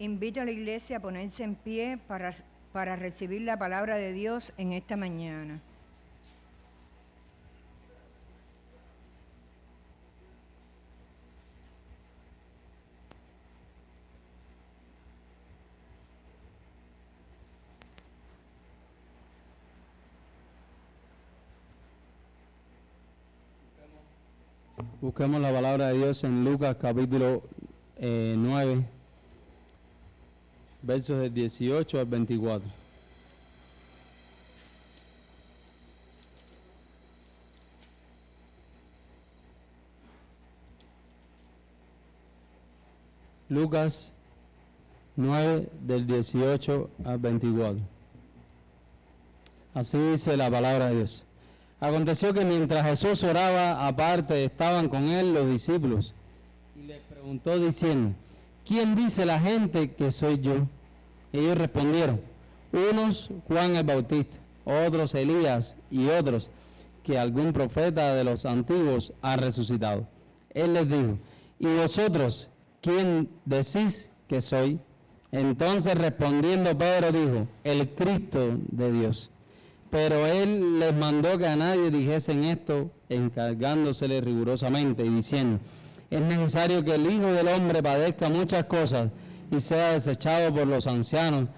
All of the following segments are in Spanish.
Invito a la iglesia a ponerse en pie para recibir la palabra de Dios en esta mañana. Busquemos la palabra de Dios en Lucas capítulo 9, versos del 18 al 24. Lucas 9, del 18 al 24. Así dice la palabra de Dios. Aconteció que mientras Jesús oraba aparte, estaban con él los discípulos, y les preguntó diciendo: ¿quién dice la gente que soy yo? Ellos respondieron: unos Juan el Bautista, otros Elías, y otros que algún profeta de los antiguos ha resucitado. Él les dijo: ¿y vosotros quién decís que soy? Entonces respondiendo Pedro dijo: el Cristo de Dios. Pero él les mandó que a nadie dijesen esto, encargándosele rigurosamente y diciendo: es necesario que el Hijo del Hombre padezca muchas cosas y sea desechado por los ancianos,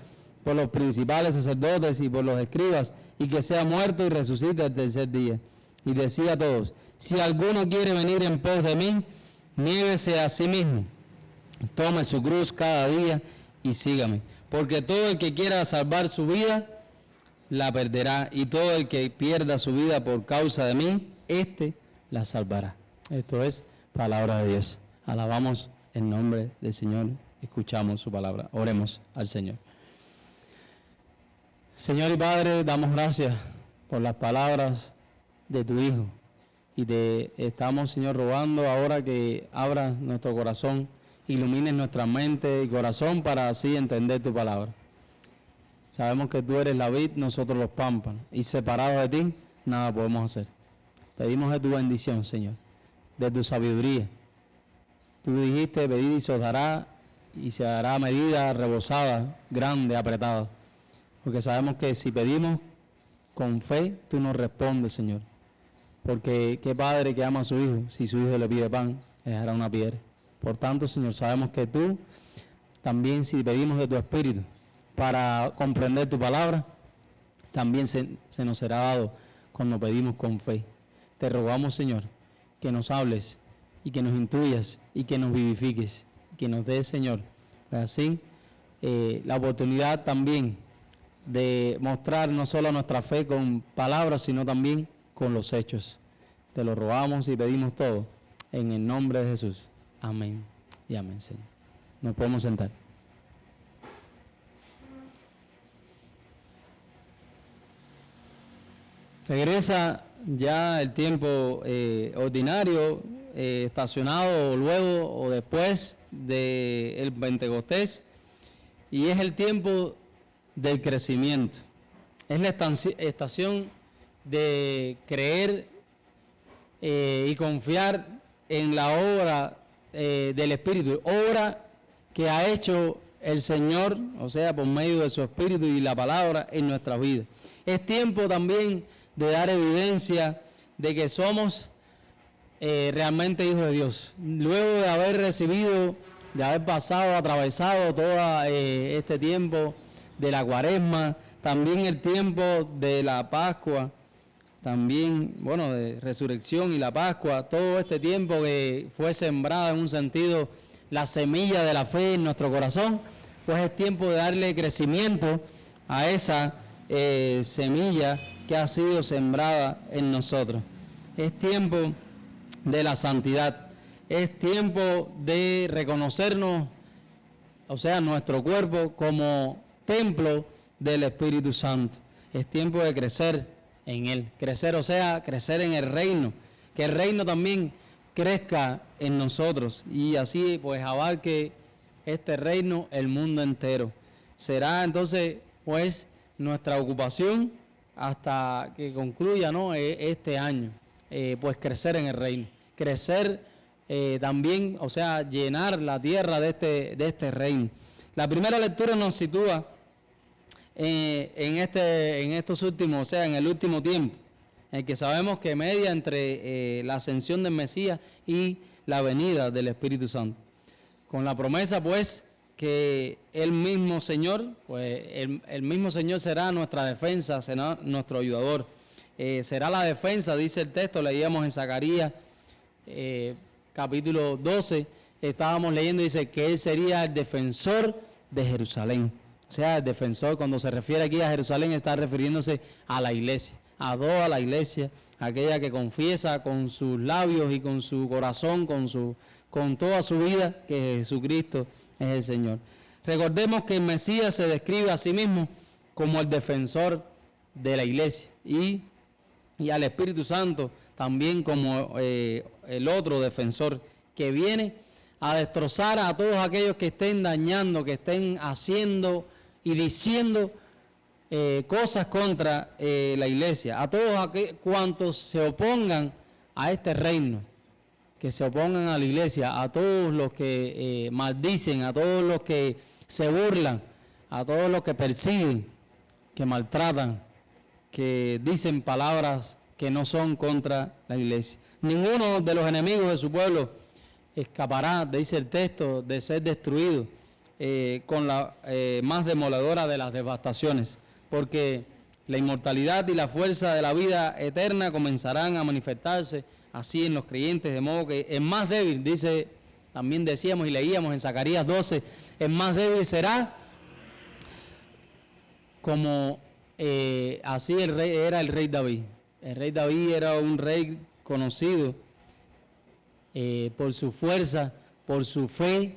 por los principales sacerdotes y por los escribas, y que sea muerto y resucite el tercer día. Y decía a todos: si alguno quiere venir en pos de mí, niéguese a sí mismo, tome su cruz cada día y sígame. Porque todo el que quiera salvar su vida, la perderá, y todo el que pierda su vida por causa de mí, éste la salvará. Esto es palabra de Dios. Alabamos el nombre del Señor, escuchamos su palabra. Oremos al Señor. Señor y Padre, damos gracias por las palabras de tu Hijo, y te estamos, Señor, rogando ahora que abras nuestro corazón, ilumines nuestra mente y corazón para así entender tu palabra. Sabemos que tú eres la vid, nosotros los pámpanos, y separados de ti, nada podemos hacer. Pedimos de tu bendición, Señor, de tu sabiduría. Tú dijiste: pedid y se os dará, y se dará medida rebosada, grande, apretada. Porque sabemos que si pedimos con fe, tú nos respondes, Señor. Porque qué padre que ama a su hijo, si su hijo le pide pan, le dará una piedra. Por tanto, Señor, sabemos que tú también, si pedimos de tu Espíritu para comprender tu palabra, también se nos será dado cuando pedimos con fe. Te rogamos, Señor, que nos hables y que nos intuyas y que nos vivifiques, que nos des, Señor, así la oportunidad también de mostrar no solo nuestra fe con palabras, sino también con los hechos. Te lo rogamos y pedimos todo en el nombre de Jesús. Amén y amén, Señor. Nos podemos sentar. Regresa ya el tiempo ordinario, estacionado luego o después del Pentecostés, y es el tiempo del crecimiento. Es la estación de creer y confiar en la obra del Espíritu, obra que ha hecho el Señor, o sea, por medio de su Espíritu y la palabra en nuestras vidas. Es tiempo también de dar evidencia de que somos realmente hijos de Dios. Luego de haber recibido, de haber pasado, atravesado todo este tiempo de la Cuaresma, también el tiempo de la Pascua, también, bueno, de resurrección y la Pascua, todo este tiempo que fue sembrada en un sentido la semilla de la fe en nuestro corazón, pues es tiempo de darle crecimiento a esa semilla que ha sido sembrada en nosotros. Es tiempo de la santidad, es tiempo de reconocernos, o sea, nuestro cuerpo como templo del Espíritu Santo. Es tiempo de crecer en Él, crecer, o sea, crecer en el reino, que el reino también crezca en nosotros y así pues abarque este reino el mundo entero. Será entonces pues nuestra ocupación hasta que concluya, ¿no?, este año, pues crecer en el reino, crecer también, o sea, llenar la tierra de este reino. La primera lectura nos sitúa en estos últimos, o sea, en el último tiempo, en el que sabemos que media entre la ascensión del Mesías y la venida del Espíritu Santo. Con la promesa, pues, que el mismo Señor, pues el mismo Señor será nuestra defensa, será nuestro ayudador. Será la defensa, dice el texto, leíamos en Zacarías capítulo 12, estábamos leyendo, dice que Él sería el defensor de Jerusalén. O sea, el defensor, cuando se refiere aquí a Jerusalén, está refiriéndose a la iglesia, a toda la iglesia, aquella que confiesa con sus labios y con su corazón, con toda su vida, que Jesucristo es el Señor. Recordemos que el Mesías se describe a sí mismo como el defensor de la iglesia y al Espíritu Santo también como el otro defensor que viene a destrozar a todos aquellos que estén dañando, que estén haciendo y diciendo cosas contra la iglesia, a todos cuantos se opongan a este reino, que se opongan a la iglesia, a todos los que maldicen, a todos los que se burlan, a todos los que persiguen, que maltratan, que dicen palabras que no son contra la iglesia. Ninguno de los enemigos de su pueblo escapará, dice el texto, de ser destruido con la más demoledora de las devastaciones, porque la inmortalidad y la fuerza de la vida eterna comenzarán a manifestarse así en los creyentes, de modo que el más débil, dice, también decíamos y leíamos en Zacarías 12, el más débil será como así el rey era el rey David. El rey David era un rey conocido por su fuerza, por su fe,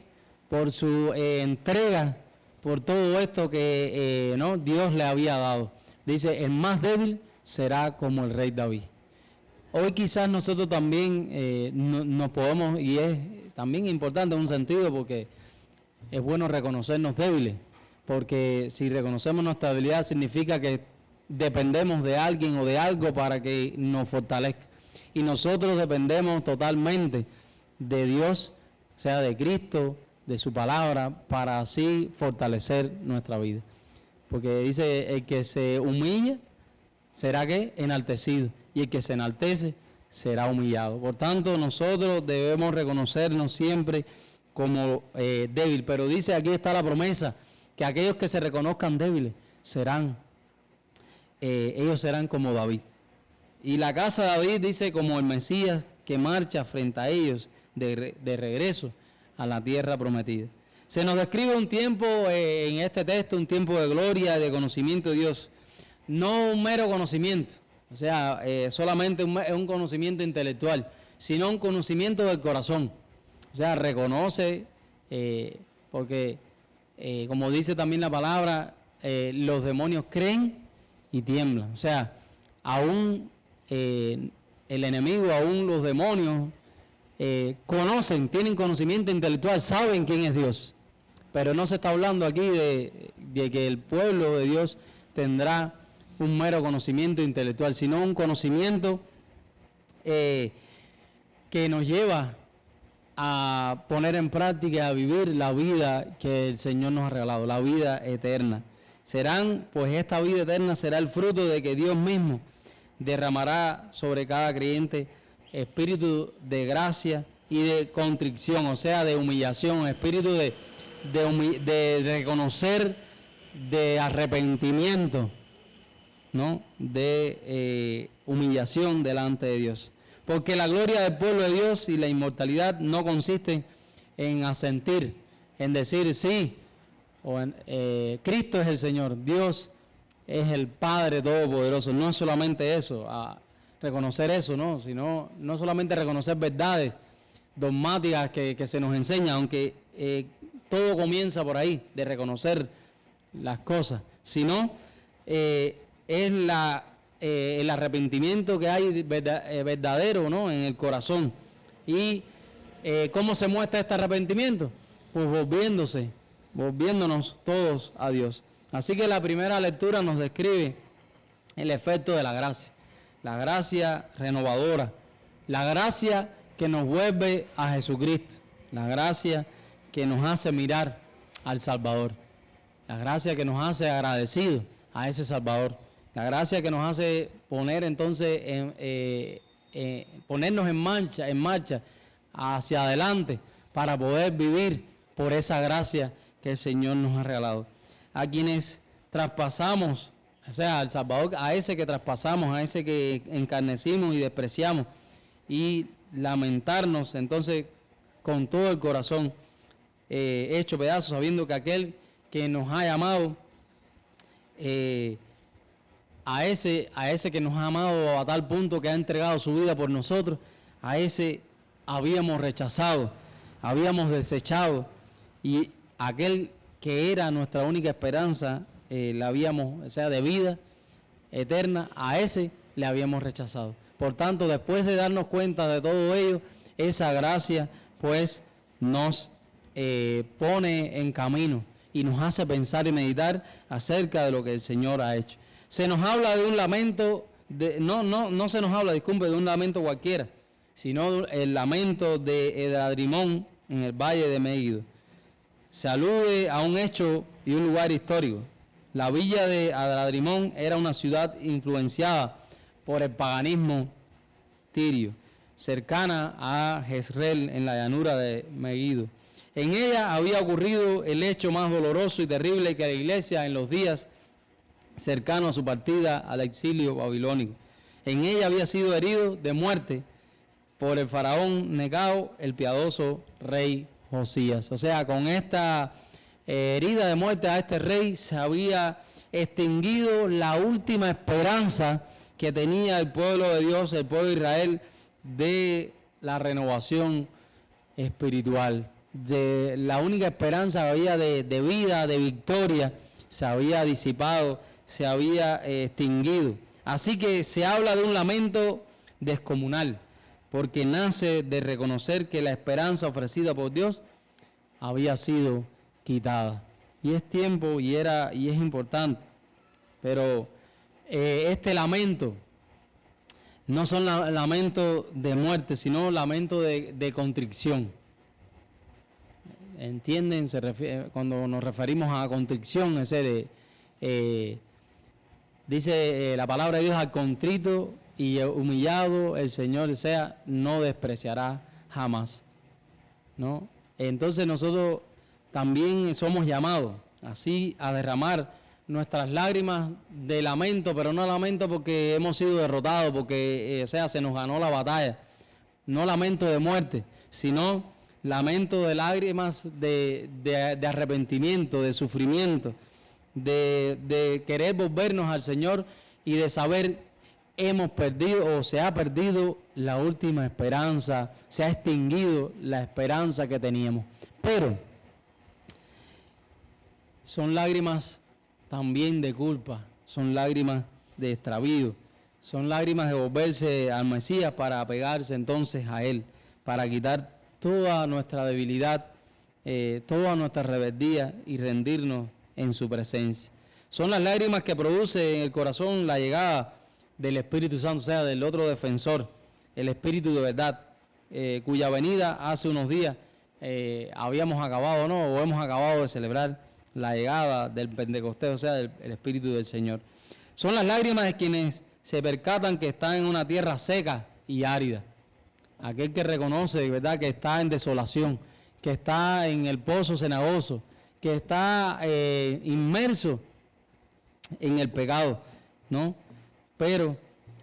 por su entrega, por todo esto que Dios le había dado. Dice, el más débil será como el rey David. Hoy quizás nosotros también nos podemos, y es también importante en un sentido, porque es bueno reconocernos débiles, porque si reconocemos nuestra debilidad significa que dependemos de alguien o de algo para que nos fortalezca. Y nosotros dependemos totalmente de Dios, o sea, de Cristo, de su palabra, para así fortalecer nuestra vida. Porque dice, el que se humilla será ¿qué? Enaltecido, y el que se enaltece será humillado. Por tanto, nosotros debemos reconocernos siempre como débil. Pero dice, aquí está la promesa, que aquellos que se reconozcan débiles serán, ellos serán como David. Y la casa de David dice como el Mesías que marcha frente a ellos de regreso a la tierra prometida. Se nos describe un tiempo en este texto, un tiempo de gloria, de conocimiento de Dios. No un mero conocimiento, o sea, solamente un conocimiento intelectual, sino un conocimiento del corazón. O sea, reconoce, porque como dice también la palabra, los demonios creen y tiemblan. O sea, aún el enemigo, aún los demonios conocen, tienen conocimiento intelectual, saben quién es Dios. Pero no se está hablando aquí de que el pueblo de Dios tendrá un mero conocimiento intelectual, sino un conocimiento que nos lleva a poner en práctica, a vivir la vida que el Señor nos ha regalado, la vida eterna. Pues esta vida eterna será el fruto de que Dios mismo derramará sobre cada creyente espíritu de gracia y de contrición, o sea, de humillación, espíritu de reconocer, de arrepentimiento, ¿no? De humillación delante de Dios. Porque la gloria del pueblo de Dios y la inmortalidad no consisten en asentir, en decir sí, o Cristo es el Señor, Dios es el Padre Todopoderoso. No es solamente eso, reconocer eso, ¿no? Sino no solamente reconocer verdades dogmáticas que se nos enseñan, aunque todo comienza por ahí, de reconocer las cosas, sino es el arrepentimiento que hay verdadero, ¿no? En el corazón. ¿Y cómo se muestra este arrepentimiento? Pues volviéndonos todos a Dios. Así que la primera lectura nos describe el efecto de la gracia renovadora, la gracia que nos vuelve a Jesucristo, la gracia que nos hace mirar al Salvador. La gracia que nos hace agradecidos a ese Salvador. La gracia que nos hace poner entonces, ponernos en marcha hacia adelante para poder vivir por esa gracia que el Señor nos ha regalado. A quienes traspasamos, o sea, al Salvador, a ese que traspasamos, a ese que encarnecimos y despreciamos, y lamentarnos entonces con todo el corazón hecho pedazos, sabiendo que aquel que nos ha llamado, a ese que nos ha amado a tal punto que ha entregado su vida por nosotros, a ese habíamos rechazado, habíamos desechado, y aquel que era nuestra única esperanza, la habíamos, o sea, de vida eterna, a ese le habíamos rechazado. Por tanto, después de darnos cuenta de todo ello, esa gracia pues nos pone en camino y nos hace pensar y meditar acerca de lo que el Señor ha hecho. Se nos habla de un lamento, no se nos habla, disculpe, de un lamento cualquiera, sino el lamento de Edadrimón en el valle de Megido. Se alude a un hecho y un lugar histórico. La villa de Edadrimón era una ciudad influenciada por el paganismo tirio, cercana a Jezreel en la llanura de Megido. En ella había ocurrido el hecho más doloroso y terrible que la iglesia en los días cercanos a su partida al exilio babilónico. En ella había sido herido de muerte por el faraón Necao, el piadoso rey Josías. O sea, con esta herida de muerte a este rey se había extinguido la última esperanza que tenía el pueblo de Dios, el pueblo de Israel, de la renovación espiritual, de la única esperanza que había de vida, de victoria, se había disipado, se había extinguido. Así que se habla de un lamento descomunal, porque nace de reconocer que la esperanza ofrecida por Dios había sido quitada. Y es tiempo y es importante, pero este lamento no son lamentos de muerte, sino lamentos de contrición. ¿Entienden? Cuando nos referimos a contrición, dice la palabra de Dios: al contrito y humillado el Señor no despreciará jamás, ¿no? Entonces nosotros también somos llamados así a derramar nuestras lágrimas de lamento, pero no lamento porque hemos sido derrotados, porque se nos ganó la batalla, no lamento de muerte, sino lamento de lágrimas de arrepentimiento, de sufrimiento, de querer volvernos al Señor y de saber hemos perdido o se ha perdido la última esperanza, se ha extinguido la esperanza que teníamos. Pero son lágrimas también de culpa, son lágrimas de extravío, son lágrimas de volverse al Mesías para apegarse entonces a Él, para quitar toda nuestra debilidad, toda nuestra rebeldía y rendirnos en su presencia. Son las lágrimas que produce en el corazón la llegada del Espíritu Santo, o sea, del otro defensor, el Espíritu de verdad, cuya venida hace unos días habíamos acabado, ¿no? O hemos acabado de celebrar la llegada del Pentecostés, o sea, del Espíritu del Señor. Son las lágrimas de quienes se percatan que están en una tierra seca y árida. Aquel que reconoce, ¿verdad?, que está en desolación, que está en el pozo cenagoso, que está inmerso en el pecado, ¿no? Pero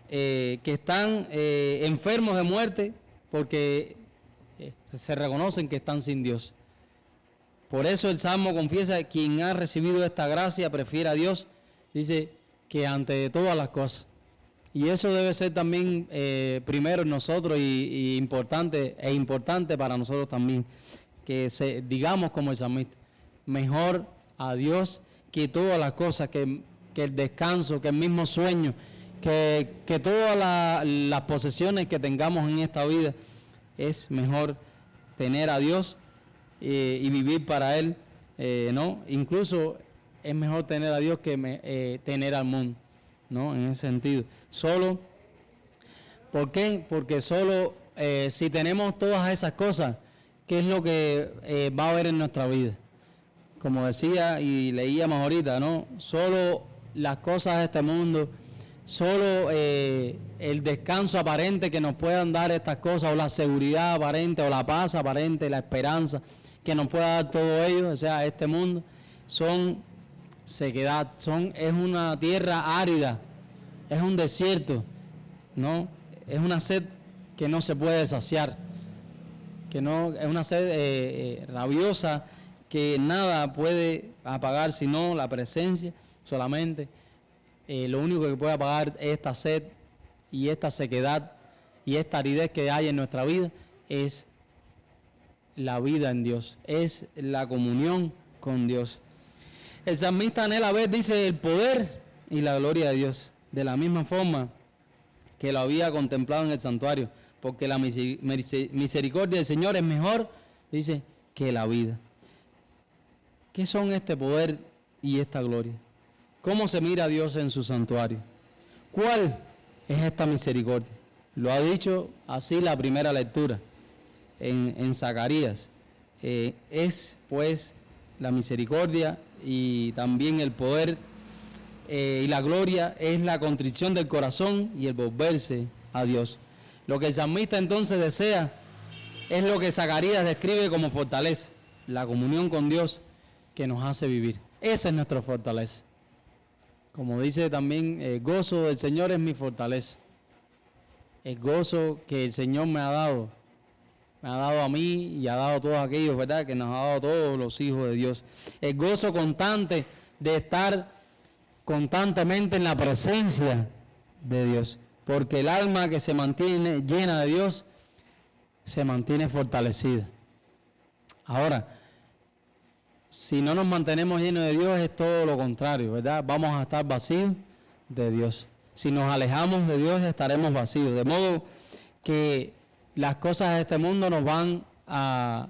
que están enfermos de muerte porque se reconocen que están sin Dios. Por eso el Salmo confiesa: quien ha recibido esta gracia prefiere a Dios, dice, que ante todas las cosas. Y eso debe ser también primero en nosotros y importante para nosotros también, que digamos como el salmista: mejor a Dios que todas las cosas, que el descanso, que el mismo sueño, que todas las posesiones que tengamos en esta vida. Es mejor tener a Dios y vivir para Él, ¿no? Incluso es mejor tener a Dios que tener al mundo, ¿no? En ese sentido. ¿Por qué? Porque solo si tenemos todas esas cosas, ¿qué es lo que va a haber en nuestra vida? como decía y leíamos ahorita, ¿no? Solo las cosas de este mundo, solo el descanso aparente que nos puedan dar estas cosas, o la seguridad aparente, o la paz aparente, la esperanza que nos pueda dar todo ello, o sea, este mundo, son sequedad, es una tierra árida, es un desierto, ¿no? Es una sed que no se puede saciar, que no es una sed rabiosa, que nada puede apagar sino la presencia solamente. Lo único que puede apagar esta sed y esta sequedad y esta aridez que hay en nuestra vida es la vida en Dios, es la comunión con Dios. El salmista anhela ver, dice, el poder y la gloria de Dios, de la misma forma que lo había contemplado en el santuario, porque la misericordia del Señor es mejor, dice, que la vida. ¿Qué son este poder y esta gloria? ¿Cómo se mira a Dios en su santuario? ¿Cuál es esta misericordia? Lo ha dicho así la primera lectura en Zacarías. Es pues la misericordia y también el poder y la gloria es la contrición del corazón y el volverse a Dios. Lo que el salmista entonces desea es lo que Zacarías describe como fortaleza, la comunión con Dios que nos hace vivir. Esa es nuestra fortaleza. Como dice también, el gozo del Señor es mi fortaleza. El gozo que el Señor me ha dado a mí y ha dado a todos aquellos, ¿verdad?, que nos ha dado a todos los hijos de Dios. El gozo constante de estar constantemente en la presencia de Dios. Porque el alma que se mantiene llena de Dios, se mantiene fortalecida. Ahora, si no nos mantenemos llenos de Dios, es todo lo contrario, ¿verdad? Vamos a estar vacíos de Dios. Si nos alejamos de Dios, estaremos vacíos. De modo que las cosas de este mundo nos van a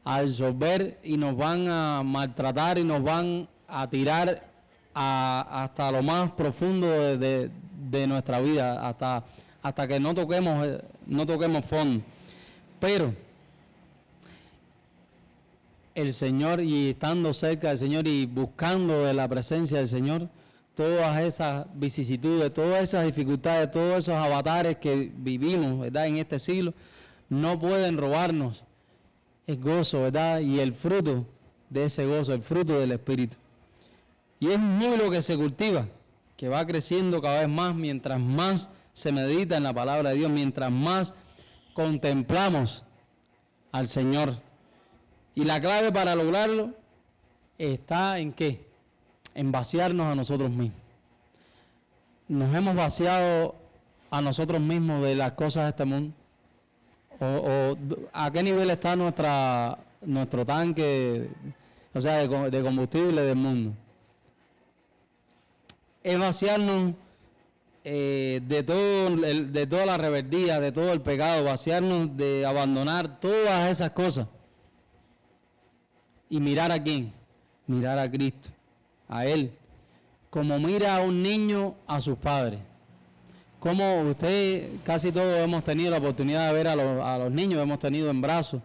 absorber y nos van a maltratar y nos van a tirar hasta lo más profundo de nuestra vida, hasta que no toquemos fondo. Pero el Señor, y estando cerca del Señor y buscando de la presencia del Señor, todas esas vicisitudes, todas esas dificultades, todos esos avatares que vivimos, ¿verdad?, en este siglo, no pueden robarnos el gozo, ¿verdad?, y el fruto de ese gozo, el fruto del Espíritu. Y es un músculo que se cultiva, que va creciendo cada vez más mientras más se medita en la palabra de Dios, mientras más contemplamos al Señor. Y la clave para lograrlo está en ¿qué? En vaciarnos a nosotros mismos. Nos hemos vaciado a nosotros mismos de las cosas de este mundo. O ¿a qué nivel está nuestro tanque, o sea, de combustible del mundo? Es vaciarnos de toda la rebeldía, de todo el pecado, vaciarnos de abandonar todas esas cosas. ¿Y mirar a quién? Mirar a Cristo, a Él, como mira a un niño a sus padres. Como usted, casi todos hemos tenido la oportunidad de ver a los niños, hemos tenido en brazos,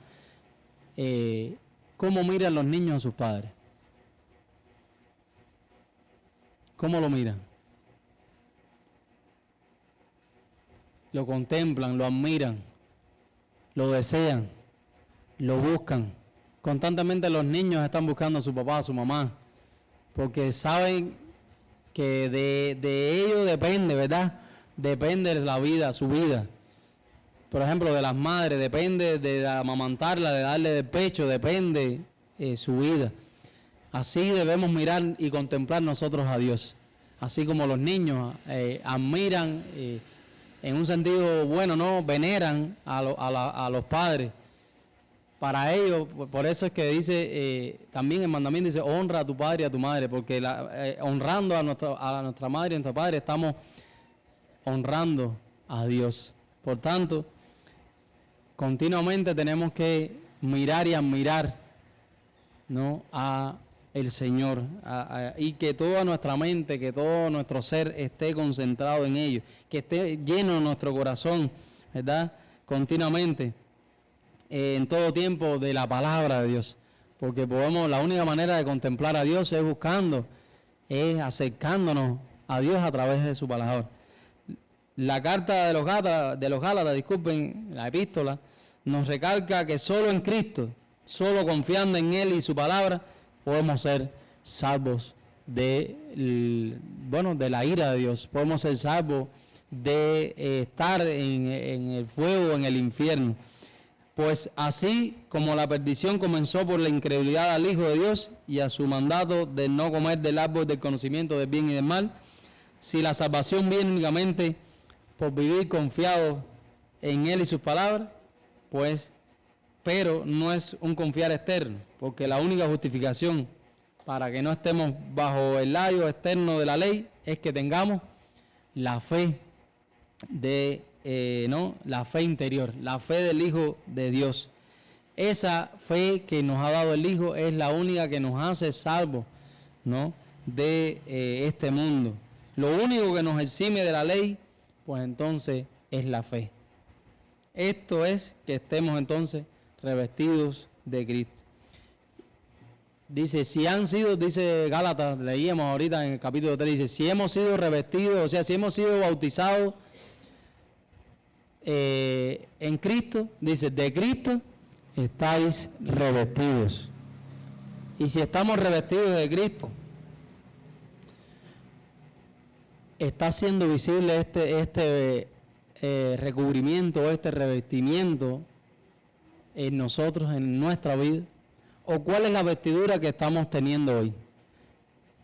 cómo miran los niños a sus padres. ¿Cómo lo miran? Lo contemplan, lo admiran, lo desean, lo buscan. Constantemente los niños están buscando a su papá, a su mamá, porque saben que de ellos depende, ¿verdad? Depende de la vida, su vida. Por ejemplo, de las madres, depende de amamantarla, de darle de pecho, depende su vida. Así debemos mirar y contemplar nosotros a Dios. Así como los niños admiran, en un sentido bueno, ¿no?, veneran a los padres. Para ellos, por eso es que dice, también el mandamiento dice, honra a tu padre y a tu madre, porque honrando a nuestra madre y a nuestro padre, estamos honrando a Dios. Por tanto, continuamente tenemos que mirar y admirar, ¿no?, a el Señor, y que toda nuestra mente, que todo nuestro ser esté concentrado en ello, que esté lleno nuestro corazón, ¿verdad?, continuamente, en todo tiempo, de la palabra de Dios, porque la única manera de contemplar a Dios es es acercándonos a Dios a través de su palabra. La carta de los Gálatas, disculpen, la epístola, nos recalca que solo en Cristo, solo confiando en Él y su palabra, podemos ser salvos de la ira de Dios. Podemos ser salvos de estar en el fuego, en el infierno. Pues así como la perdición comenzó por la incredulidad al Hijo de Dios y a su mandato de no comer del árbol del conocimiento del bien y del mal, si la salvación viene únicamente por vivir confiado en Él y sus palabras, pero no es un confiar externo, porque la única justificación para que no estemos bajo el layo externo de la ley es que tengamos la fe la fe interior, la fe del Hijo de Dios. Esa fe que nos ha dado el Hijo es la única que nos hace salvos, ¿no?, de este mundo. Lo único que nos exime de la ley, pues entonces es la fe. Esto es que estemos entonces revestidos de Cristo. Dice, dice Gálatas, leíamos ahorita en el capítulo 3, dice, si hemos sido revestidos, o sea, si hemos sido bautizados en Cristo, dice, de Cristo estáis revestidos. Y si estamos revestidos de Cristo, está siendo visible este recubrimiento, este revestimiento en nosotros, en nuestra vida. ¿O cuál es la vestidura que estamos teniendo hoy?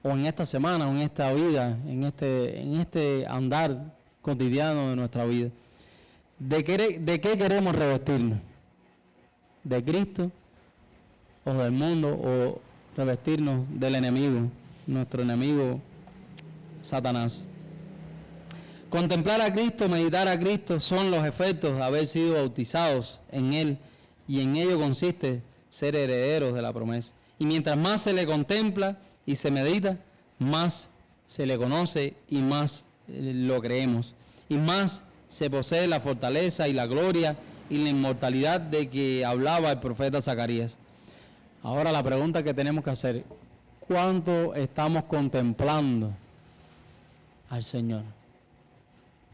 O en esta semana, o en esta vida, en este andar cotidiano de nuestra vida. ¿De qué queremos revestirnos? ¿De Cristo o del mundo, o revestirnos del enemigo, nuestro enemigo Satanás? Contemplar a Cristo, meditar a Cristo son los efectos de haber sido bautizados en Él, y en ello consiste ser herederos de la promesa. Y mientras más se le contempla y se medita, más se le conoce y más lo creemos, y más se posee la fortaleza y la gloria y la inmortalidad de que hablaba el profeta Zacarías. Ahora la pregunta que tenemos que hacer, ¿cuánto estamos contemplando al Señor?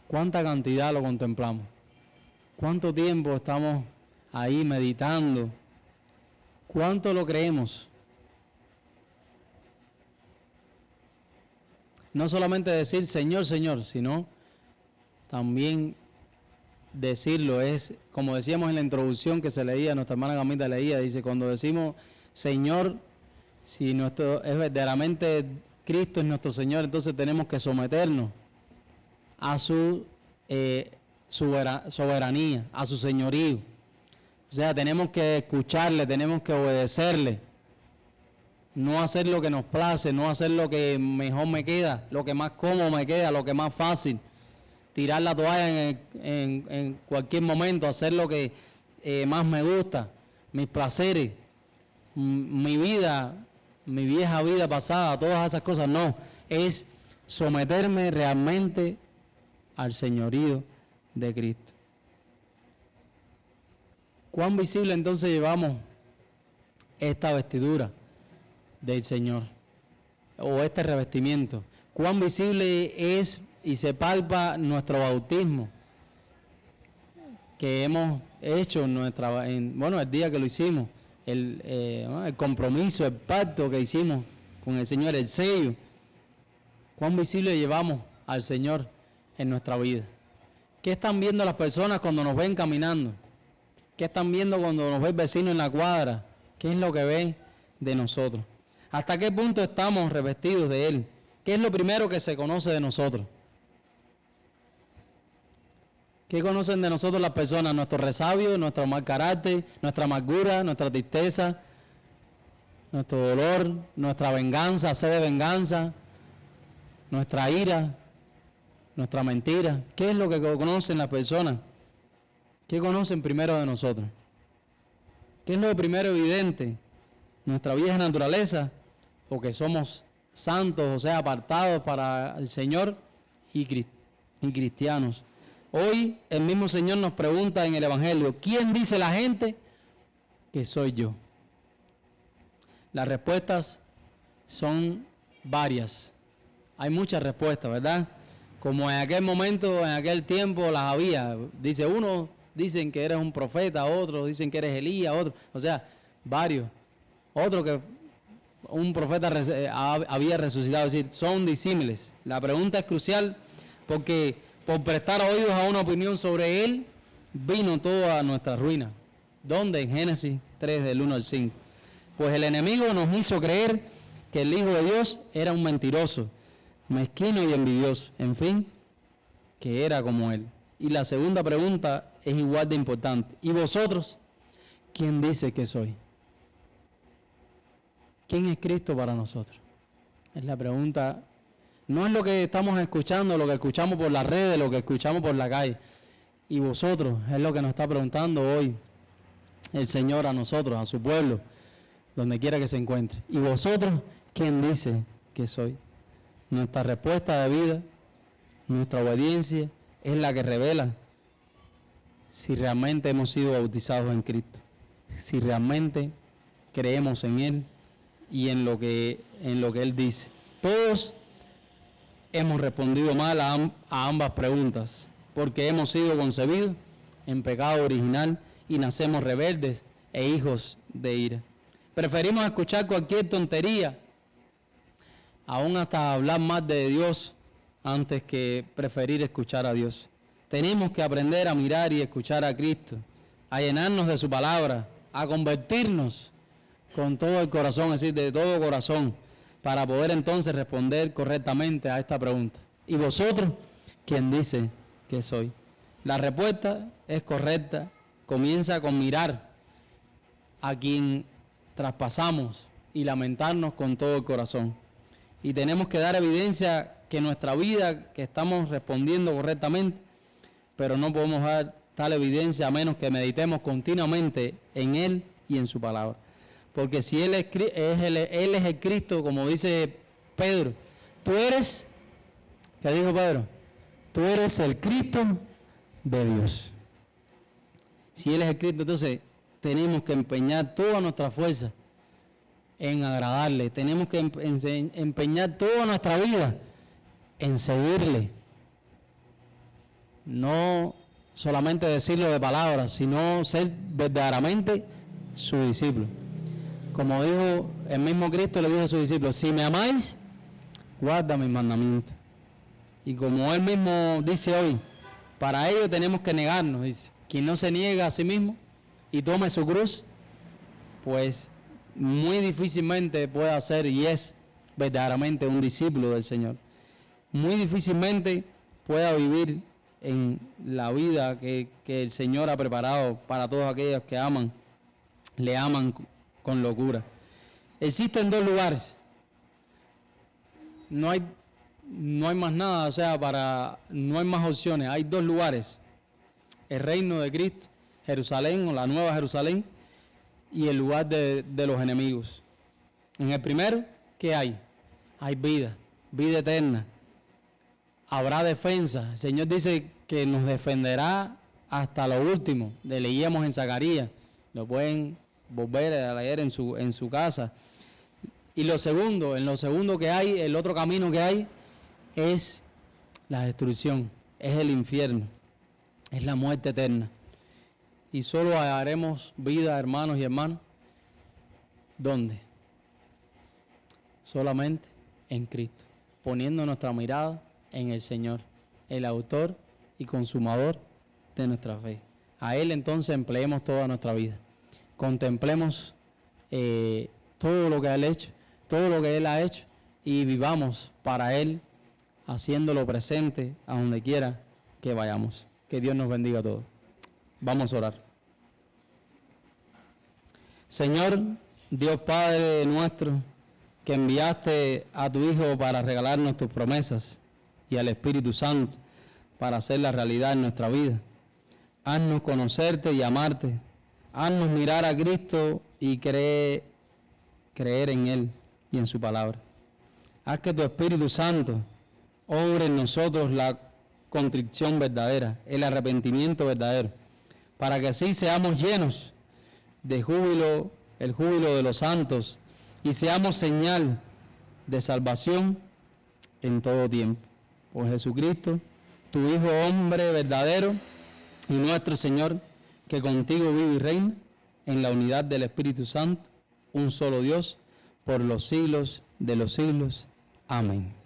¿Cuánta cantidad lo contemplamos? ¿Cuánto tiempo estamos ahí meditando? ¿Cuánto lo creemos? No solamente decir Señor, Señor, sino también decirlo. Es como decíamos en la introducción que se leía, nuestra hermana Gamita leía, dice, cuando decimos Señor, si es verdaderamente Cristo es nuestro Señor, entonces tenemos que someternos a su soberanía, a su señorío. O sea, tenemos que escucharle, tenemos que obedecerle, no hacer lo que nos place, no hacer lo que mejor me queda, lo que más cómodo me queda, lo que más fácil, tirar la toalla en cualquier momento, hacer lo que más me gusta, mis placeres, mi vida, mi vieja vida pasada, todas esas cosas. No, es someterme realmente al señorío de Cristo. ¿Cuán visible entonces llevamos esta vestidura del Señor o este revestimiento? ¿Cuán visible es y se palpa nuestro bautismo que hemos hecho el día que lo hicimos, el compromiso, el pacto que hicimos con el Señor, el sello? ¿Cuán visible llevamos al Señor en nuestra vida? ¿Qué están viendo las personas cuando nos ven caminando? ¿Qué están viendo cuando nos ve el vecino en la cuadra? ¿Qué es lo que ven de nosotros? ¿Hasta qué punto estamos revestidos de Él? ¿Qué es lo primero que se conoce de nosotros? ¿Qué conocen de nosotros las personas? Nuestro resabio, nuestro mal carácter, nuestra amargura, nuestra tristeza, nuestro dolor, nuestra venganza, sed de venganza, nuestra ira, nuestra mentira. ¿Qué es lo que conocen las personas? ¿Qué conocen primero de nosotros? ¿Qué es lo primero evidente? ¿Nuestra vieja naturaleza? ¿O que somos santos, o sea, apartados para el Señor y cristianos? Hoy el mismo Señor nos pregunta en el Evangelio, ¿quién dice la gente que soy yo? Las respuestas son varias. Hay muchas respuestas, ¿verdad? Como en aquel momento, en aquel tiempo las había. Dice uno, dicen que eres un profeta, otros dicen que eres Elías, otro, o sea, varios. Otro que un profeta había resucitado, es decir, son disímiles. La pregunta es crucial porque por prestar oídos a una opinión sobre él, vino toda nuestra ruina. ¿Dónde? En Génesis 3, del 1 al 5. Pues el enemigo nos hizo creer que el Hijo de Dios era un mentiroso, mezquino y envidioso, en fin, que era como él. Y la segunda pregunta es igual de importante. ¿Y vosotros? ¿Quién dice que soy? ¿Quién es Cristo para nosotros? Es la pregunta. No es lo que estamos escuchando, lo que escuchamos por las redes, lo que escuchamos por la calle. Y vosotros, es lo que nos está preguntando hoy el Señor a nosotros, a su pueblo, donde quiera que se encuentre. ¿Y vosotros quién dice que soy? Nuestra respuesta de vida, nuestra obediencia, es la que revela si realmente hemos sido bautizados en Cristo, si realmente creemos en Él y en lo que Él dice. Todos hemos respondido mal a ambas preguntas, porque hemos sido concebidos en pecado original y nacemos rebeldes e hijos de ira. Preferimos escuchar cualquier tontería, aún hasta hablar más de Dios, antes que preferir escuchar a Dios. Tenemos que aprender a mirar y escuchar a Cristo, a llenarnos de su palabra, a convertirnos con todo el corazón, es decir, de todo corazón, para poder entonces responder correctamente a esta pregunta. ¿Y vosotros quién dice que soy? La respuesta es correcta, comienza con mirar a quien traspasamos y lamentarnos con todo el corazón. Y tenemos que dar evidencia que nuestra vida, que estamos respondiendo correctamente, pero no podemos dar tal evidencia a menos que meditemos continuamente en Él y en su palabra. Porque si Él es el Cristo, como dice Pedro, tú eres, ¿qué dijo Pedro? Tú eres el Cristo de Dios. Si Él es el Cristo, entonces tenemos que empeñar toda nuestra fuerza en agradarle. Tenemos que empeñar toda nuestra vida en seguirle. No solamente decirlo de palabras, sino ser verdaderamente su discípulo. Como dijo el mismo Cristo, le dijo a sus discípulos, si me amáis, guarda mis mandamientos. Y como Él mismo dice hoy, para ello tenemos que negarnos. Dice, quien no se niega a sí mismo y tome su cruz, pues muy difícilmente puede ser y es verdaderamente un discípulo del Señor. Muy difícilmente pueda vivir en la vida que el Señor ha preparado para todos aquellos que aman, le aman con locura. Existen dos lugares. No hay más nada, o sea, no hay más opciones. Hay dos lugares. El reino de Cristo, Jerusalén o la Nueva Jerusalén, y el lugar de los enemigos. En el primero, ¿qué hay? Hay vida eterna. Habrá defensa. El Señor dice que nos defenderá hasta lo último. Leíamos en Zacarías. Lo pueden volver a leer en su casa. Y en lo segundo que hay, el otro camino que hay, es la destrucción, es el infierno, es la muerte eterna. Y solo haremos vida, hermanos y hermanas, ¿dónde? Solamente en Cristo, poniendo nuestra mirada en el Señor, el autor y consumador de nuestra fe. A Él entonces empleemos toda nuestra vida, contemplemos todo lo que Él ha hecho, todo lo que Él ha hecho, y vivamos para Él, haciéndolo presente a donde quiera que vayamos. Que Dios nos bendiga a todos. Vamos a orar. Señor, Dios Padre nuestro, que enviaste a tu Hijo para regalarnos tus promesas y al Espíritu Santo para hacerla realidad en nuestra vida. Haznos conocerte y amarte. Haznos mirar a Cristo y creer en Él y en su palabra. Haz que tu Espíritu Santo obre en nosotros la contrición verdadera, el arrepentimiento verdadero, para que así seamos llenos de júbilo, el júbilo de los santos, y seamos señal de salvación en todo tiempo. Por Jesucristo, tu Hijo hombre verdadero y nuestro Señor, que contigo vive y reina en la unidad del Espíritu Santo, un solo Dios, por los siglos de los siglos. Amén.